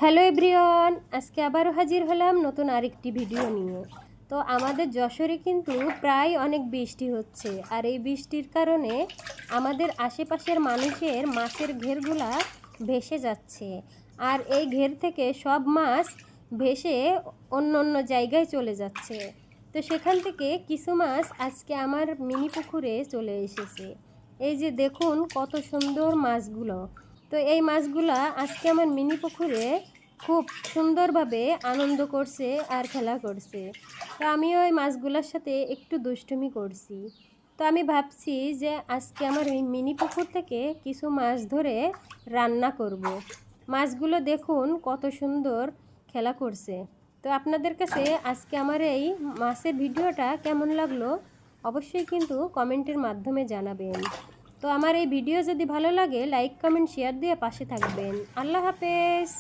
Hello everyone, আজকে আবারও হাজির হলাম নতুন আরেকটি ভিডিও নিয়ে। তো আমাদের যশোরে কিন্তু প্রায় অনেক বৃষ্টি হচ্ছে, আর এই বৃষ্টির কারণে আমাদের আশেপাশের মানুষের মাছের ঘেরগুলা ভেসে যাচ্ছে। আর এই ঘের থেকে সব মাছ ভেসে অন্য অন্য জায়গায় চলে যাচ্ছে। তো সেখান থেকে কিছু মাছ আজকে আমার মিনি পুকুরে চলে এসেছে। এই যে দেখুন কত সুন্দর মাছগুলো। তো এই মাছগুলা আজকে আমার মিনি পুকুরে খুব সুন্দরভাবে আনন্দ করছে আর খেলা করছে। তো আমিও ওই মাছগুলোর সাথে একটু দুষ্টুমি করছি। তো আমি ভাবছি যে আজকে আমার এই মিনি পুকুর থেকে কিছু মাছ ধরে রান্না করব। মাছগুলো দেখুন কত সুন্দর খেলা করছে। তো আপনাদের কাছে আজকে আমার এই মাছের ভিডিওটা কেমন লাগলো অবশ্যই কিন্তু কমেন্টের মাধ্যমে জানাবেন। তো আমার এই ভিডিও যদি ভালো লাগে লাইক কমেন্ট শেয়ার দিয়ে পাশে থাকবেন। আল্লাহ হাফেজ।